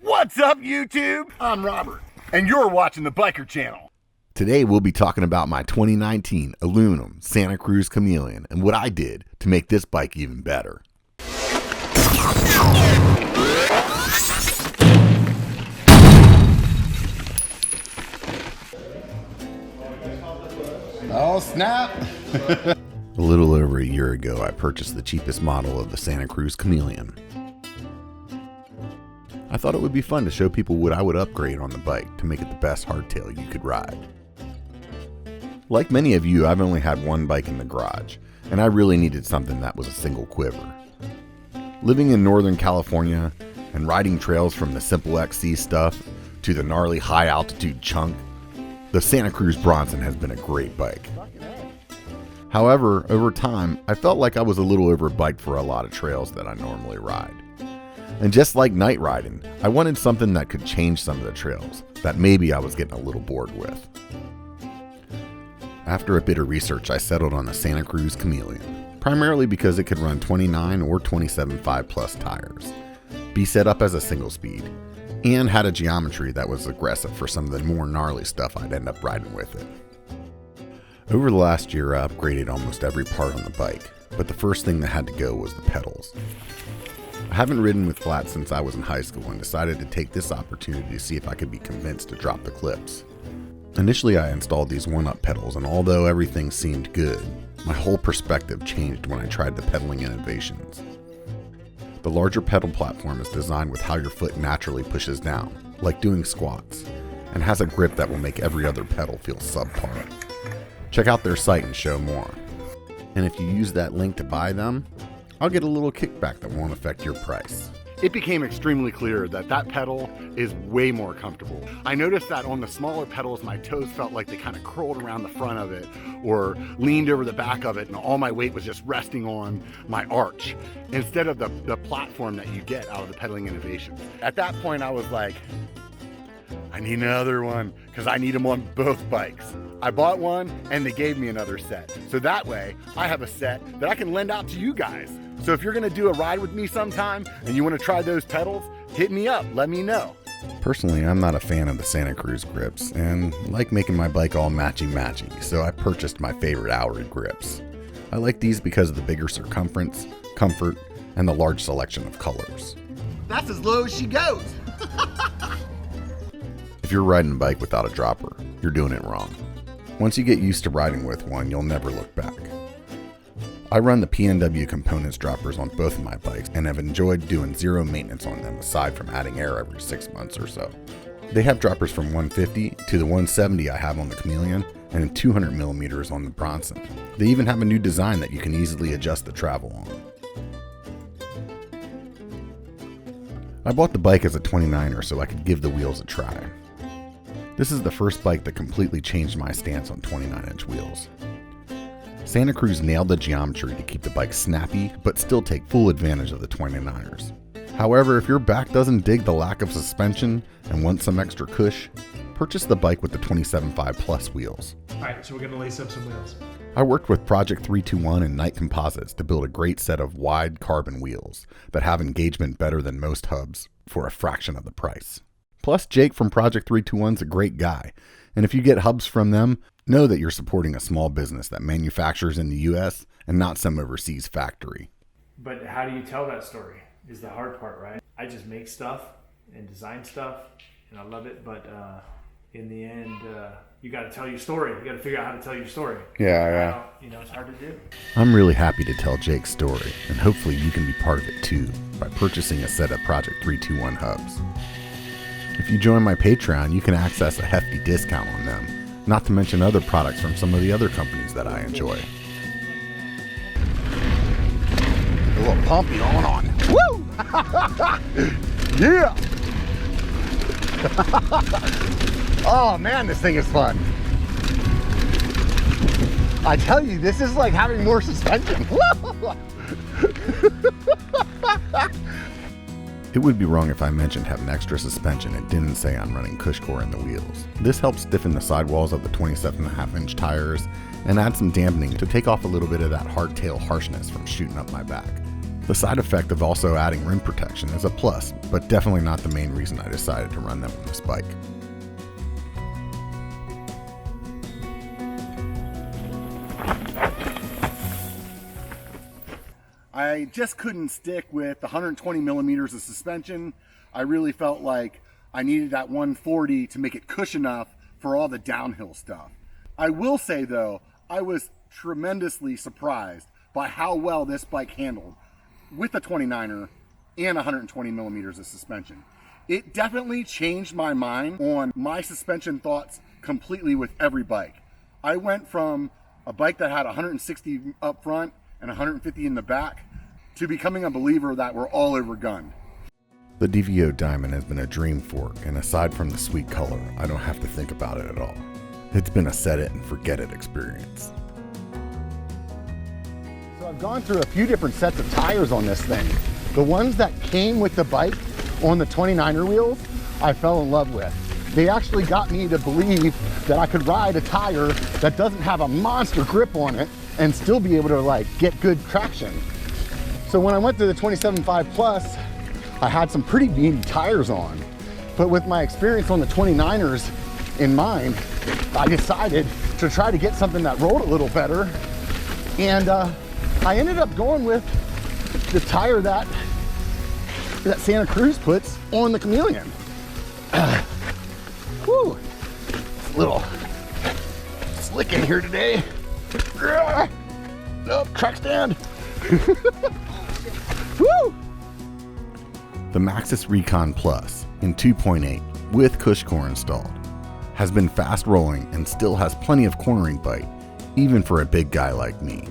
What's up, YouTube? I'm Robert, and you're watching the Biker Channel. Today we'll be talking about my 2019 aluminum Santa Cruz Chameleon and what I did to make this bike even better. Oh, snap! A little over a year ago, I purchased the cheapest model of the Santa Cruz Chameleon. I thought it would be fun to show people what I would upgrade on the bike to make it the best hardtail you could ride. Like many of you, I've only had one bike in the garage, and I really needed something that was a single quiver. Living in Northern California and riding trails from the simple XC stuff to the gnarly high altitude chunk, the Santa Cruz Bronson has been a great bike. However, over time, I felt like I was a little overbiked for a lot of trails that I normally ride. And just like night riding, I wanted something that could change some of the trails that maybe I was getting a little bored with. After a bit of research, I settled on the Santa Cruz Chameleon, primarily because it could run 29 or 27.5 plus tires, be set up as a single speed, and had a geometry that was aggressive for some of the more gnarly stuff I'd end up riding with it. Over the last year, I upgraded almost every part on the bike, but the first thing that had to go was the pedals. I haven't ridden with flats since I was in high school and decided to take this opportunity to see if I could be convinced to drop the clips. Initially, I installed these one-up pedals, and although everything seemed good, my whole perspective changed when I tried the pedaling innovations. The larger pedal platform is designed with how your foot naturally pushes down, like doing squats, and has a grip that will make every other pedal feel subpar. Check out their site and show more. And if you use that link to buy them, I'll get a little kickback that won't affect your price. It became extremely clear that that pedal is way more comfortable. I noticed that on the smaller pedals, my toes felt like they kind of curled around the front of it or leaned over the back of it, and all my weight was just resting on my arch instead of the platform that you get out of the pedaling innovations. At that point, I was like, I need another one because I need them on both bikes. I bought one and they gave me another set. So that way I have a set that I can lend out to you guys. So if you're gonna do a ride with me sometime and you wanna try those pedals, hit me up, let me know. Personally, I'm not a fan of the Santa Cruz grips and like making my bike all matchy-matchy, so I purchased my favorite Allred grips. I like these because of the bigger circumference, comfort, and the large selection of colors. That's as low as she goes. If you're riding a bike without a dropper, you're doing it wrong. Once you get used to riding with one, you'll never look back. I run the PNW components droppers on both of my bikes and have enjoyed doing zero maintenance on them aside from adding air every 6 months or so. They have droppers from 150 to the 170 I have on the Chameleon and 200 millimeters on the Bronson. They even have a new design that you can easily adjust the travel on. I bought the bike as a 29er so I could give the wheels a try. This is the first bike that completely changed my stance on 29-inch wheels. Santa Cruz nailed the geometry to keep the bike snappy, but still take full advantage of the 29ers. However, if your back doesn't dig the lack of suspension and wants some extra cush, purchase the bike with the 27.5 plus wheels. Alright, so we're going to lace up some wheels. I worked with Project 321 and Knight Composites to build a great set of wide carbon wheels that have engagement better than most hubs for a fraction of the price. Plus, Jake from Project 321's a great guy, and if you get hubs from them, know that you're supporting a small business that manufactures in the US and not some overseas factory. But how do you tell that story is the hard part, right? I just make stuff and design stuff, and I love it, but in the end, you got to tell your story. You got to figure out how to tell your story. Yeah. You know, it's hard to do. I'm really happy to tell Jake's story, and hopefully you can be part of it too by purchasing a set of Project 321 hubs. If you join my Patreon, you can access a hefty discount on them, not to mention other products from some of the other companies that I enjoy. A little pumpy going on. Woo! Yeah! Oh man, this thing is fun. I tell you, this is like having more suspension. It would be wrong if I mentioned having extra suspension and didn't say I'm running Cushcore in the wheels. This helps stiffen the sidewalls of the 27.5-inch tires and add some dampening to take off a little bit of that hardtail harshness from shooting up my back. The side effect of also adding rim protection is a plus, but definitely not the main reason I decided to run them on this bike. I just couldn't stick with the 120 millimeters of suspension. I really felt like I needed that 140 to make it cush enough for all the downhill stuff. I will say though, I was tremendously surprised by how well this bike handled with a 29er and 120 millimeters of suspension. It definitely changed my mind on my suspension thoughts completely with every bike. I went from a bike that had 160 up front and 150 in the back to becoming a believer that we're all overgunned. The DVO Diamond has been a dream fork, and aside from the sweet color, I don't have to think about it at all. It's been a set it and forget it experience. So I've gone through a few different sets of tires on this thing. The ones that came with the bike on the 29er wheels, I fell in love with. They actually got me to believe that I could ride a tire that doesn't have a monster grip on it and still be able to like get good traction. So when I went to the 27.5 Plus, I had some pretty meaty tires on, but with my experience on the 29ers in mind, I decided to try to get something that rolled a little better, and I ended up going with the tire that Santa Cruz puts on the Chameleon. Whew, it's a little slick in here today. Nope, track stand. Woo! The Maxxis Recon Plus in 2.8 with cush core installed has been fast rolling and still has plenty of cornering bite, even for a big guy like me.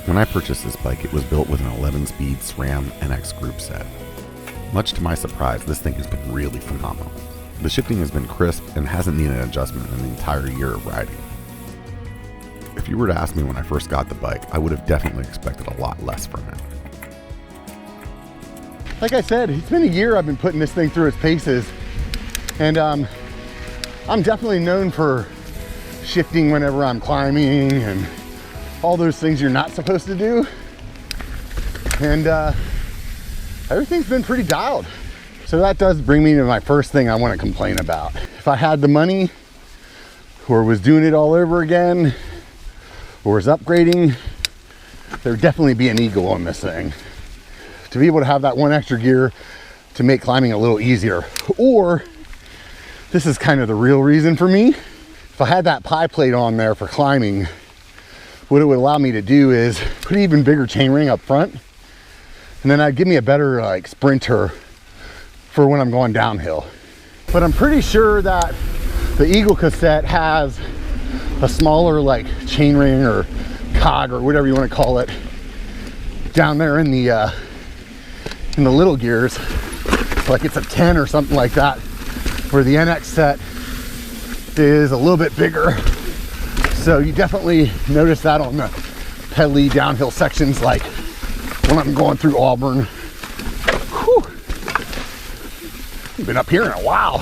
When I purchased this bike, it was built with an 11-speed SRAM NX group set. Much to my surprise, this thing has been really phenomenal. The shifting has been crisp and hasn't needed an adjustment in the entire year of riding. If you were to ask me when I first got the bike, I would have definitely expected a lot less from it. Like I said, it's been a year I've been putting this thing through its paces, and I'm definitely known for shifting whenever I'm climbing and all those things you're not supposed to do, and everything's been pretty dialed. So that does bring me to my first thing I want to complain about. If I had the money or was doing it all over again or was upgrading, there would definitely be an ego on this thing. To be able to have that one extra gear to make climbing a little easier. Or, this is kind of the real reason for me, if I had that pie plate on there for climbing, what it would allow me to do is put an even bigger chainring up front, and then that'd give me a better like sprinter for when I'm going downhill. But I'm pretty sure that the Eagle cassette has a smaller like chainring or cog or whatever you want to call it down there in the little gears, like it's a 10 or something like that, where the NX set is a little bit bigger. So you definitely notice that on the pedally downhill sections, like when I'm going through Auburn. Whew. I've been up here in a while.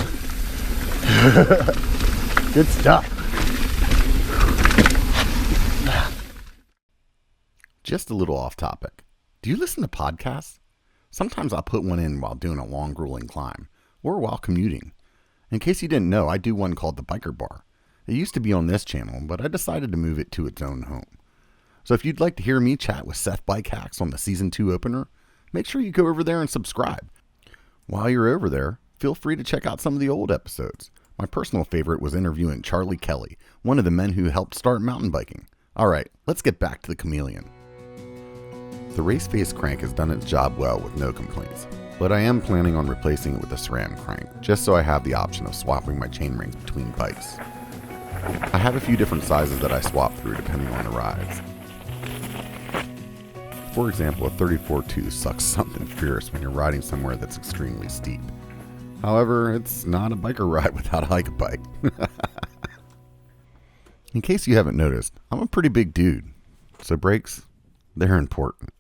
Good stuff. Just a little off topic. Do you listen to podcasts? Sometimes I'll put one in while doing a long, grueling climb, or while commuting. In case you didn't know, I do one called The Biker Bar. It used to be on this channel, but I decided to move it to its own home. So if you'd like to hear me chat with Seth Bike Hacks on the Season 2 opener, make sure you go over there and subscribe. While you're over there, feel free to check out some of the old episodes. My personal favorite was interviewing Charlie Kelly, one of the men who helped start mountain biking. Alright, let's get back to the Chameleon. The race face crank has done its job well with no complaints, but I am planning on replacing it with a SRAM crank, just so I have the option of swapping my chain rings between bikes. I have a few different sizes that I swap through depending on the rides. For example, a 34-2 sucks something fierce when you're riding somewhere that's extremely steep. However, it's not a biker ride without a hike bike. In case you haven't noticed, I'm a pretty big dude, so brakes, they're important.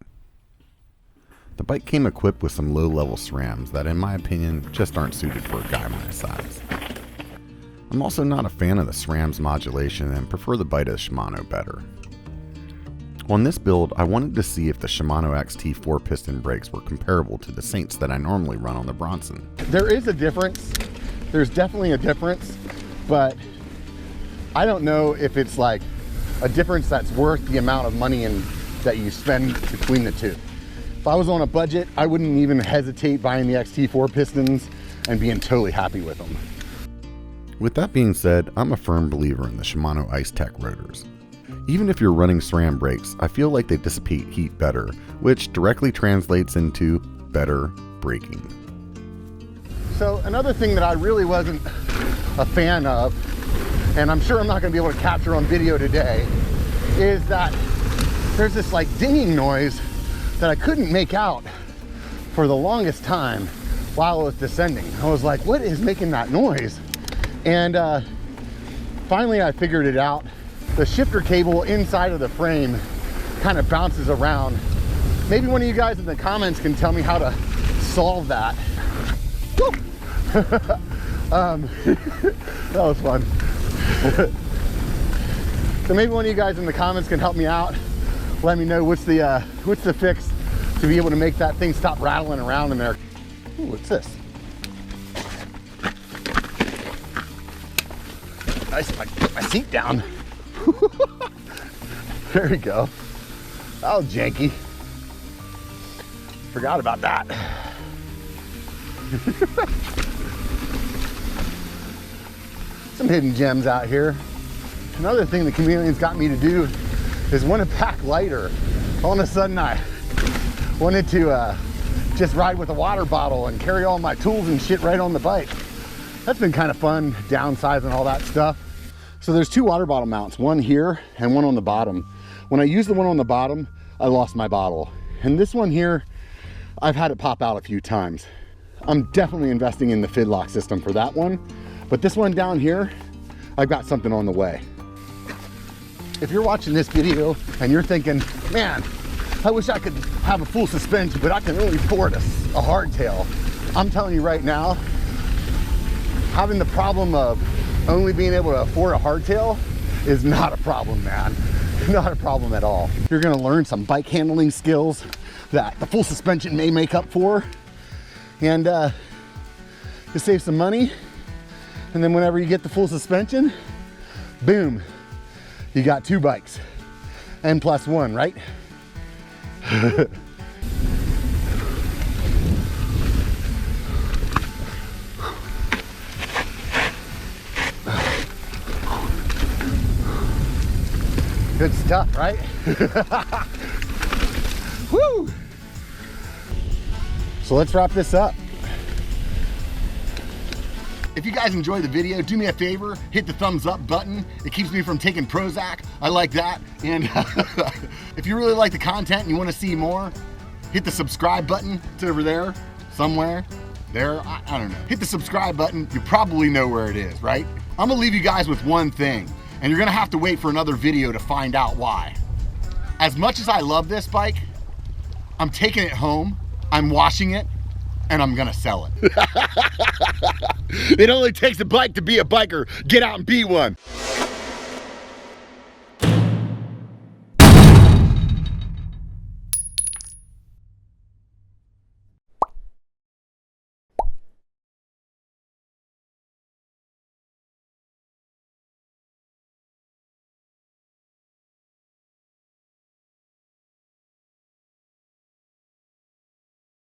The bike came equipped with some low-level SRAMs that, in my opinion, just aren't suited for a guy my size. I'm also not a fan of the SRAM's modulation and prefer the bite of Shimano better. On this build, I wanted to see if the Shimano XT 4-piston brakes were comparable to the Saints that I normally run on the Bronson. There is a difference. There's definitely a difference, but I don't know if it's like a difference that's worth the amount of money that you spend between the two. If I was on a budget, I wouldn't even hesitate buying the XT 4-pistons and being totally happy with them. With that being said, I'm a firm believer in the Shimano Ice Tech rotors. Even if you're running SRAM brakes, I feel like they dissipate heat better, which directly translates into better braking. So another thing that I really wasn't a fan of, and I'm sure I'm not going to be able to capture on video today, is that there's this like dinging noise that I couldn't make out for the longest time while I was descending. I was like, what is making that noise? And finally I figured it out. The shifter cable inside of the frame kind of bounces around. Maybe one of you guys in the comments can tell me how to solve that. That was fun. So maybe one of you guys in the comments can help me out. Let me know what's the fix to be able to make that thing stop rattling around in there. Ooh, what's this? Nice, put my seat down. There we go. That was janky. Forgot about that. Some hidden gems out here. Another thing the Chameleon's got me to do is want to pack lighter. All of a sudden I wanted to just ride with a water bottle and carry all my tools and shit right on the bike. That's been kind of fun, downsizing all that stuff. So there's two water bottle mounts, one here and one on the bottom. When I use the one on the bottom, I lost my bottle. And this one here, I've had it pop out a few times. I'm definitely investing in the Fidlock system for that one. But this one down here, I've got something on the way. If you're watching this video and you're thinking, man, I wish I could have a full suspension, but I can only afford a hardtail. I'm telling you right now, having the problem of only being able to afford a hardtail is not a problem, man. Not a problem at all. You're gonna learn some bike handling skills that the full suspension may make up for, and to save some money. And then whenever you get the full suspension, boom, you got two bikes. N+1, right? Good stuff, right? Woo! So let's wrap this up. If you guys enjoyed the video, do me a favor, hit the thumbs up button. It keeps me from taking Prozac. I like that. And if you really like the content and you want to see more, hit the subscribe button. It's over there, somewhere. There, I don't know. Hit the subscribe button. You probably know where it is, right? I'm gonna leave you guys with one thing, and you're gonna have to wait for another video to find out why. As much as I love this bike, I'm taking it home, I'm washing it, and I'm gonna sell it. It only takes a bike to be a biker. Get out and be one.